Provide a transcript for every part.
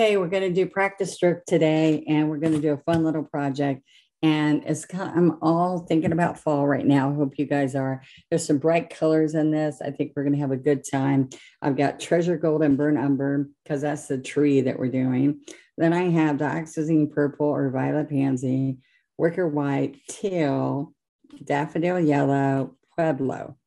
Okay, we're going to do practice stroke today, and we're going to do a fun little project. And I'm all thinking about fall right now. I hope you guys are. There's some bright colors in this. I think we're going to have a good time. I've got treasure gold and burnt umber because that's the tree that we're doing. Then I have dioxazine purple or violet pansy, wicker white, teal, daffodil yellow, pueblo,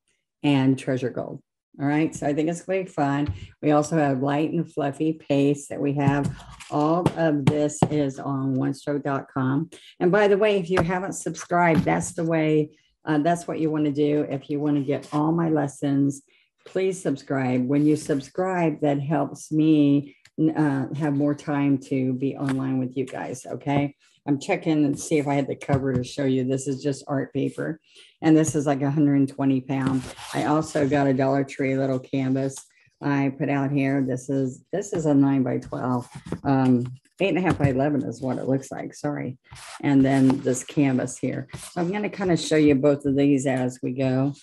and treasure gold. All right, so I think it's going to be fun. We also have light and fluffy paste that we have. All of this is on onestroke.com. And by the way, if you haven't subscribed, that's the way, that's what you want to do. If you want to get all my lessons, please subscribe. When you subscribe, that helps me have more time to be online with you guys, okay? I'm checking and see if I had the cover to show you. This is just art paper. And this is like 120 pounds. I also got a Dollar Tree little canvas I put out here. This is a 9 by 12. 8.5 by 11 is what it looks like. Sorry. And then this canvas here. So I'm going to kind of show you both of these as we go.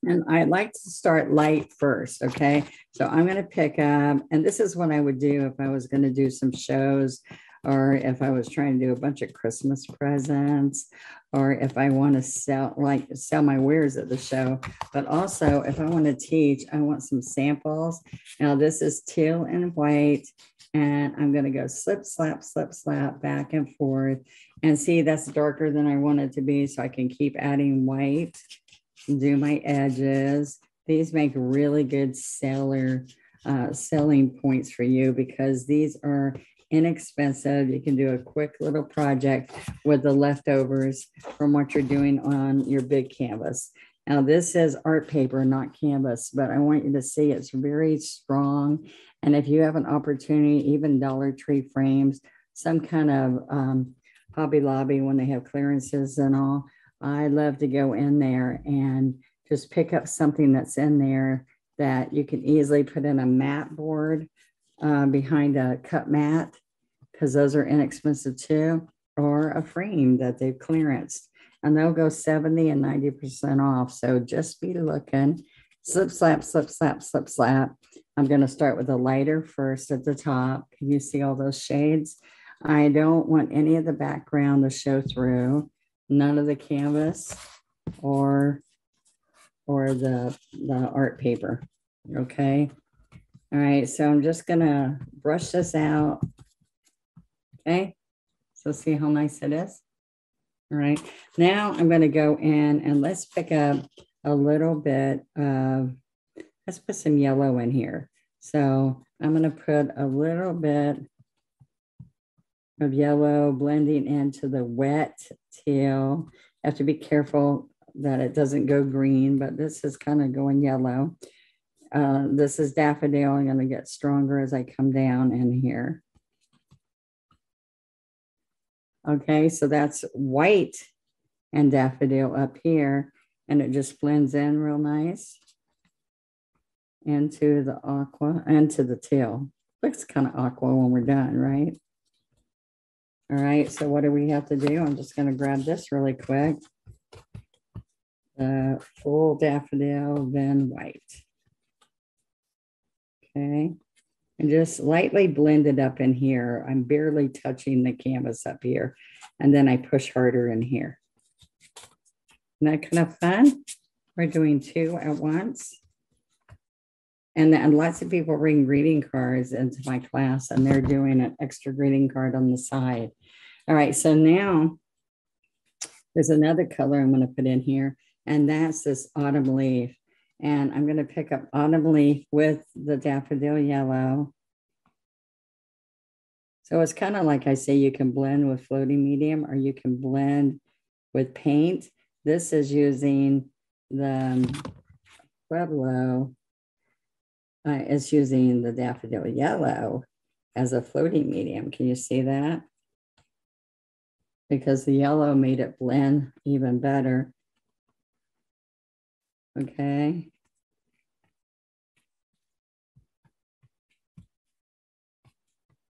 And I'd like to start light first, okay? So I'm going to pick up, and this is what I would do if I was going to do some shows, or if I was trying to do a bunch of Christmas presents, or if I want to sell my wares at the show. But also, if I want to teach, I want some samples. Now, this is teal and white, and I'm going to go slip, slap, back and forth. And see, that's darker than I want it to be, so I can keep adding white, do my edges. These make really good selling points for you because these are inexpensive. You can do a quick little project with the leftovers from what you're doing on your big canvas. Now, this is art paper, not canvas, but I want you to see it's very strong. And if you have an opportunity, even Dollar Tree frames, some kind of Hobby Lobby when they have clearances and all, I love to go in there and just pick up something that's in there that you can easily put in a mat board behind a cut mat, because those are inexpensive too, or a frame that they've clearanced, and they'll go 70 and 90% off. So just be looking. Slip, slap, slip, slap, slip, slap. I'm going to start with a lighter first at the top. Can you see all those shades? I don't want any of the background to show through, none of the canvas or the art paper. Okay. All right, so I'm just gonna brush this out. Okay, so see how nice it is. All right, now I'm gonna go in and let's pick up a little bit of, let's put some yellow in here. So I'm gonna put a little bit of yellow blending into the wet teal. You have to be careful that it doesn't go green, but this is kind of going yellow. This is daffodil. I'm going to get stronger as I come down in here. Okay, so that's white and daffodil up here, and it just blends in real nice into the aqua, into the teal. Looks kind of aqua when we're done, right? All right, so what do we have to do? I'm just going to grab this really quick. Full daffodil, then white. Okay, and just lightly blend it up in here. I'm barely touching the canvas up here, and then I push harder in here. Isn't that kind of fun? We're doing two at once. And lots of people bring greeting cards into my class, and they're doing an extra greeting card on the side. All right, so now there's another color I'm going to put in here, and that's this autumn leaf. And I'm going to pick up autumn leaf with the daffodil yellow. So it's kind of like I say, you can blend with floating medium or you can blend with paint. This is using the Pueblo. It's using the daffodil yellow as a floating medium. Can you see that? Because the yellow made it blend even better. Okay.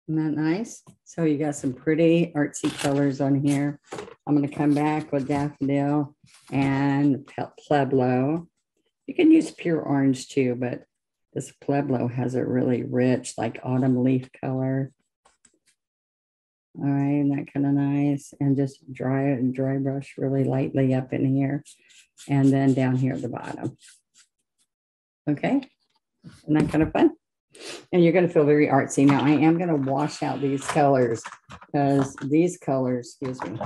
Isn't that nice? So you got some pretty artsy colors on here. I'm going to come back with daffodil and pueblo. You can use pure orange too, but This Pueblo has a really rich, like autumn leaf color. All right, isn't that kind of nice? And just dry brush really lightly up in here. And then down here at the bottom. Okay, isn't that kind of fun? And you're going to feel very artsy. Now I am going to wash out these colors because these colors, excuse me,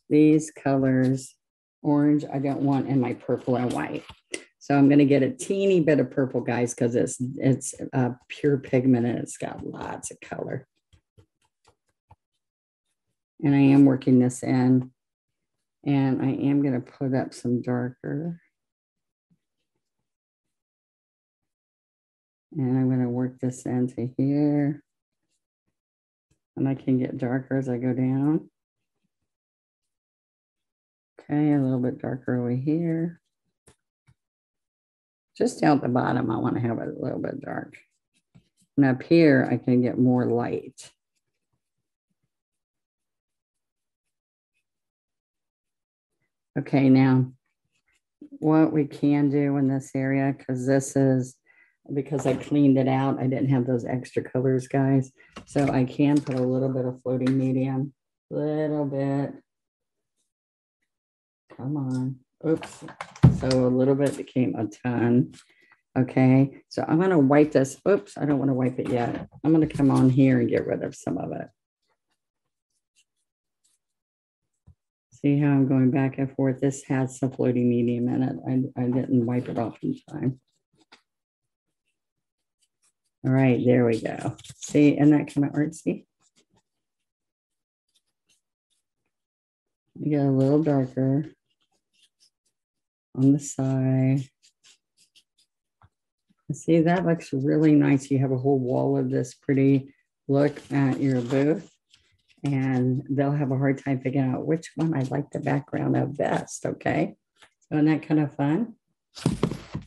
these colors, orange, I don't want in my purple and white. So I'm going to get a teeny bit of purple, guys, because it's pure pigment and it's got lots of color. And I am working this in, and I am going to put up some darker. And I'm going to work this into here. And I can get darker as I go down. Okay, a little bit darker over here. Just down at the bottom, I want to have it a little bit dark. And up here, I can get more light. Okay, now what we can do in this area, because I cleaned it out, I didn't have those extra colors, guys. So I can put a little bit of floating medium, little bit. Come on. Oops. So a little bit became a ton. Okay. So I'm going to wipe this. Oops. I don't want to wipe it yet. I'm going to come on here and get rid of some of it. See how I'm going back and forth? This has some floating medium in it. I didn't wipe it off in time. All right, there we go. See, and that kind of artsy. You get a little darker on the side. See, that looks really nice. You have a whole wall of this pretty look at your booth, and they'll have a hard time figuring out which one I like the background of best, okay? So isn't that kind of fun?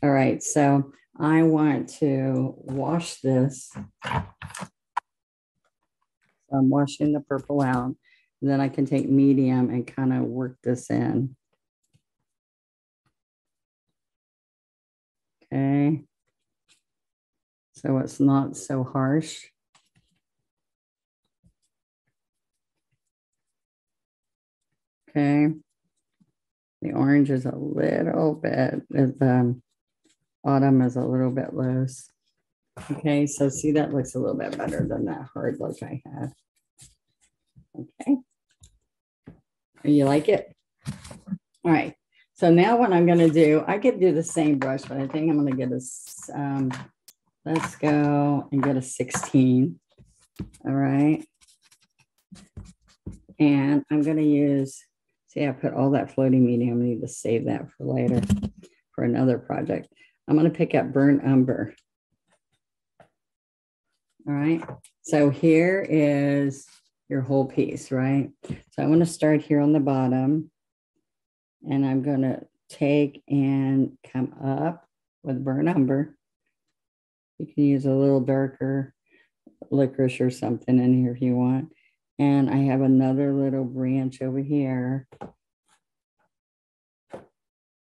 All right, so I want to wash this. So I'm washing the purple out. And then I can take medium and kind of work this in. Okay. So it's not so harsh. Okay. The orange is a little bit, autumn is a little bit loose. Okay, so see, that looks a little bit better than that hard look I had. Okay. You like it? All right. So now what I'm going to do, I could do the same brush, but I think I'm going to get a, let's go and get a 16. All right. And I'm going to use, see, I put all that floating medium. I need to save that for later for another project. I'm going to pick up burnt umber. All right. So here is your whole piece, right? So I'm going to start here on the bottom, and I'm going to take and come up with burnt umber. You can use a little darker licorice or something in here if you want. And I have another little branch over here.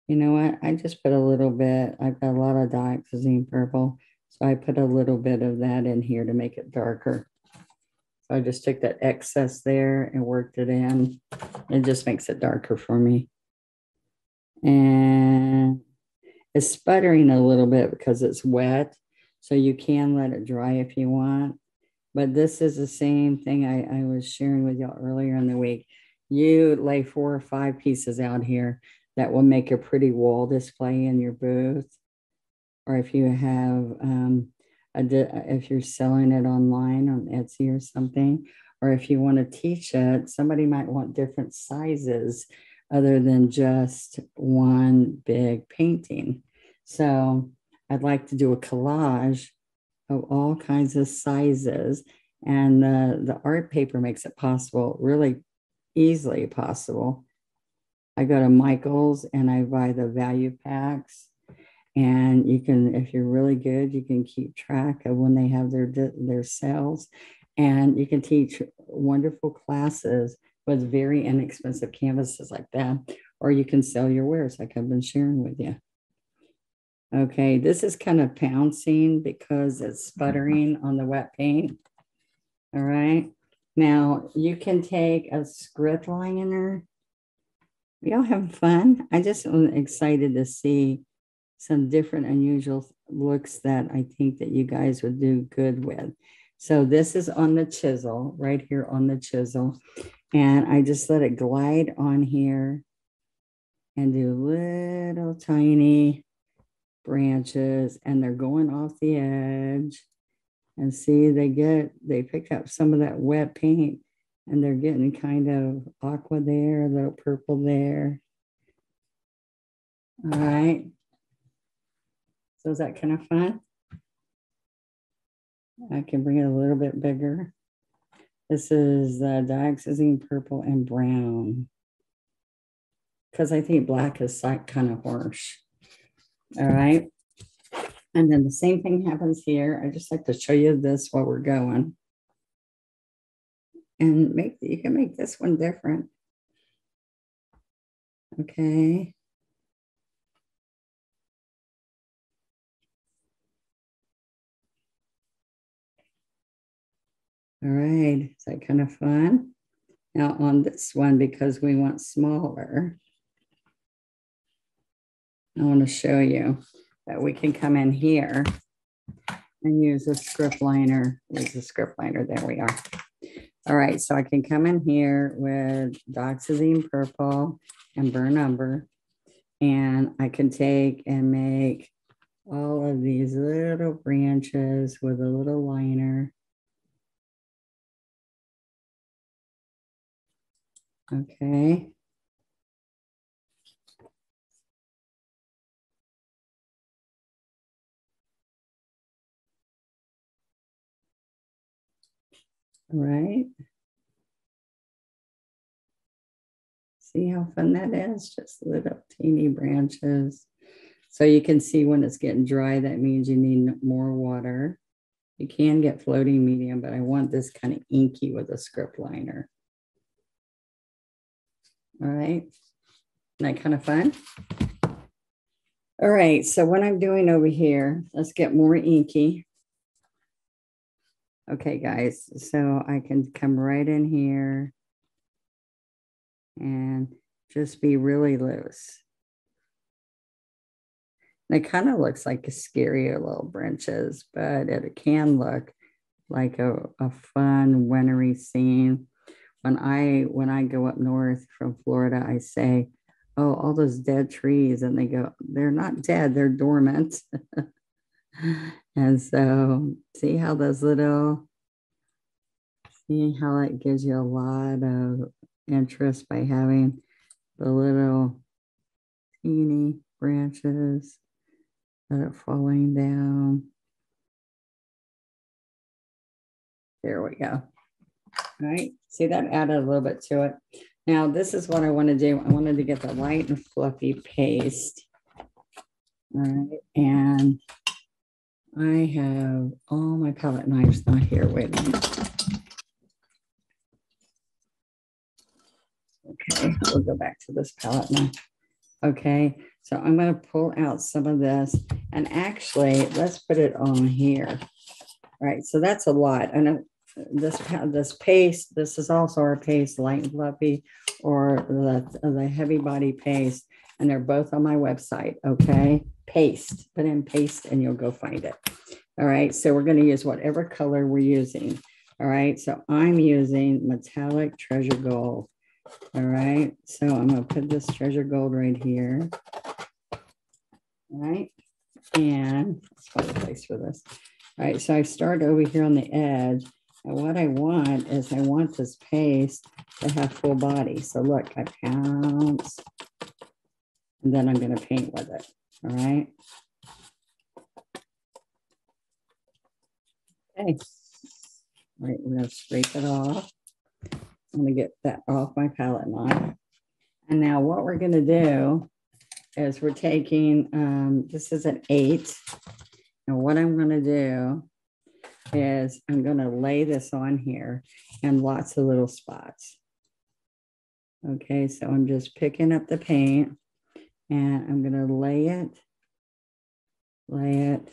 You know what? I just put a little bit. I've got a lot of dioxazine purple. So I put a little bit of that in here to make it darker. So I just took that excess there and worked it in. It just makes it darker for me. And it's sputtering a little bit because it's wet. So you can let it dry if you want. But this is the same thing I was sharing with y'all earlier in the week. You lay 4 or 5 pieces out here that will make a pretty wall display in your booth. Or if you have, if you're selling it online on Etsy or something, or if you want to teach it, somebody might want different sizes other than just one big painting. So I'd like to do a collage of all kinds of sizes. And the art paper makes it possible, really easily possible. I go to Michael's and I buy the value packs. And you can, if you're really good, you can keep track of when they have their sales. And you can teach wonderful classes with very inexpensive canvases like that. Or you can sell your wares like I've been sharing with you. Okay, this is kind of pouncing because it's sputtering on the wet paint. All right. Now you can take a script liner. Y'all having fun? I just am excited to see some different unusual looks that I think that you guys would do good with. So this is on the chisel, right here on the chisel. And I just let it glide on here and do little tiny branches, and they're going off the edge. And see, they pick up some of that wet paint, and they're getting kind of aqua there, a little purple there. All right. So is that kind of fun? I can bring it a little bit bigger. This is dioxazine purple and brown, because I think black is kind of harsh. All right. And then the same thing happens here. I just like to show you this while we're going. And you can make this one different. Okay. All right. Is that kind of fun? Now on this one, because we want smaller, I want to show you that we can come in here and use a script liner. Use a script liner. There we are. All right. So I can come in here with dioxazine purple and burn umber. And I can take and make all of these little branches with a little liner. Okay. All right. See how fun that is? Just little teeny branches. So you can see when it's getting dry, that means you need more water. You can get floating medium, but I want this kind of inky with a script liner. All right. Isn't that kind of fun? All right. So what I'm doing over here, let's get more inky. Okay, guys. So I can come right in here and just be really loose. It kind of looks like a scarier little branches, but it can look like a fun wintry scene. When I go up north from Florida, I say, oh, all those dead trees. And they go, they're not dead, they're dormant. And so see how it gives you a lot of interest by having the little teeny branches that are falling down. There we go. All right, see that added a little bit to it. Now this is what I want to do. I wanted to get the light and fluffy paste. All right, and I have all my palette knives not here. Wait a minute. Okay, we'll go back to this palette knife. Okay, so I'm going to pull out some of this, and actually let's put it on here. All right, so that's a lot. I know this paste, this is also our paste, light and fluffy, or the heavy body paste, and they're both on my website. Okay, paste, put in paste and you'll go find it. All right, so we're going to use whatever color we're using. All right, so I'm using metallic treasure gold. All right, so I'm going to put this treasure gold right here. All right, and let's find a place for this. All right, so I start over here on the edge. And what I want is I want this paste to have full body. So look, I pounce, and then I'm going to paint with it. All right. Okay. All right, we're going to scrape it off. I'm going to get that off my palette knife. And now what we're going to do is we're taking, this is an 8. And what I'm going to do is I'm going to lay this on here and lots of little spots. Okay, so I'm just picking up the paint and I'm going to lay it lay it,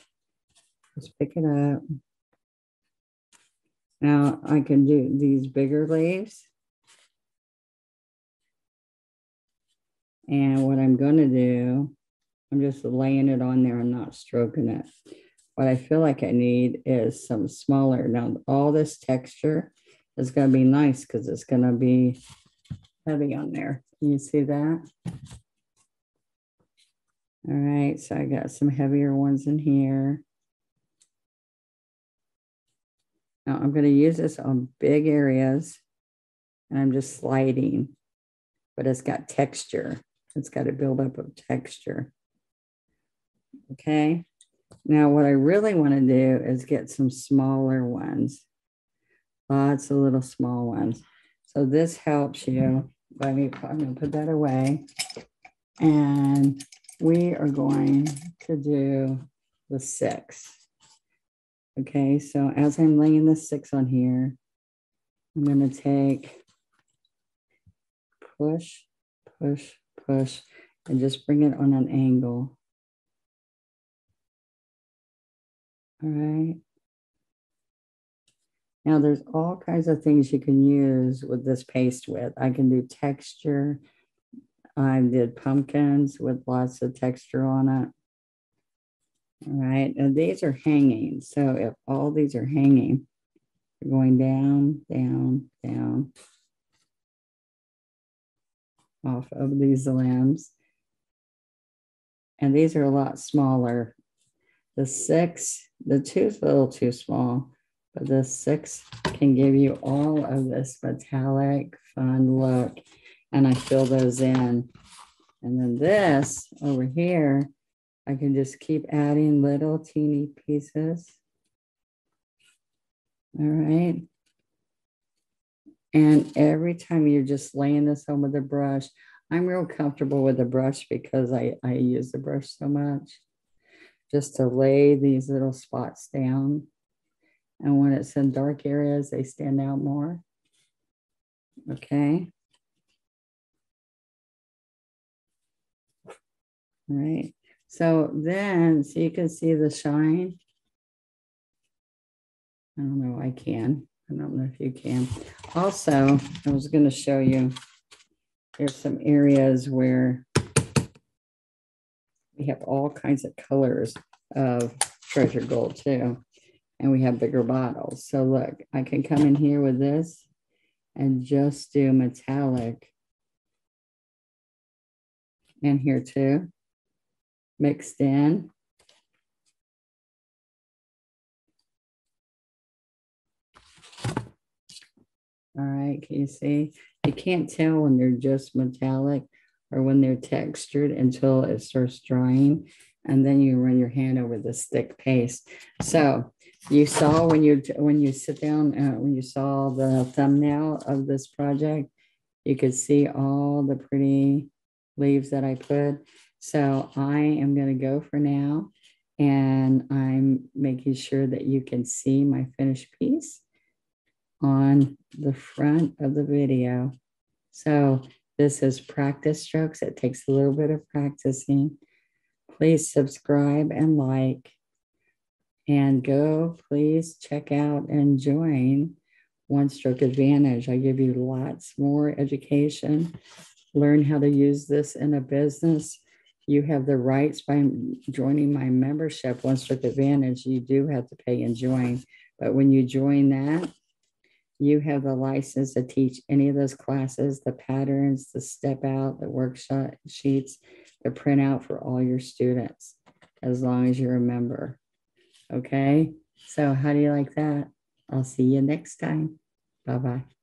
just pick it up. Now I can do these bigger leaves. And what I'm going to do, I'm just laying it on there and not stroking it. What I feel like I need is some smaller. Now, all this texture is going to be nice because it's going to be heavy on there. Can you see that? All right, so I got some heavier ones in here. Now, I'm going to use this on big areas, and I'm just sliding, but it's got texture. It's got a buildup of texture. Okay. Now, what I really want to do is get some smaller ones, lots of little small ones. So this helps you. I'm going to put that away. And we are going to do the 6. Okay, so as I'm laying the 6 on here, I'm going to take, push, push, push, and just bring it on an angle. All right. Now there's all kinds of things you can use with this paste with. I can do texture. I did pumpkins with lots of texture on it. All right, and these are hanging. So if all these are hanging, you're going down, down, down off of these limbs. And these are a lot smaller. The 6, the 2 is a little too small, but the 6 can give you all of this metallic, fun look. And I fill those in. And then this over here, I can just keep adding little teeny pieces. All right. And every time you're just laying this on with a brush, I'm real comfortable with the brush because I use the brush so much. Just to lay these little spots down. And when it's in dark areas, they stand out more. Okay. All right. So then, so you can see the shine. I don't know, I can. I don't know if you can. Also, I was going to show you, there's some areas where we have all kinds of colors of treasure gold too. And we have bigger bottles. So look, I can come in here with this and just do metallic. And here too, mixed in. All right, can you see? You can't tell when they're just metallic or when they're textured until it starts drying. And then you run your hand over the thick paste. So you saw when you sit down, when you saw the thumbnail of this project, you could see all the pretty leaves that I put. So I am going to go for now. And I'm making sure that you can see my finished piece on the front of the video. So this is practice strokes. It takes a little bit of practicing. Please subscribe and like, and go please check out and join One Stroke Advantage. I give you lots more education. Learn how to use this in a business. You have the rights by joining my membership, One Stroke Advantage. You do have to pay and join. But when you join that, you have the license to teach any of those classes, the patterns, the step out, the workshop sheets, the printout for all your students, as long as you're a member. Okay, so how do you like that? I'll see you next time. Bye-bye.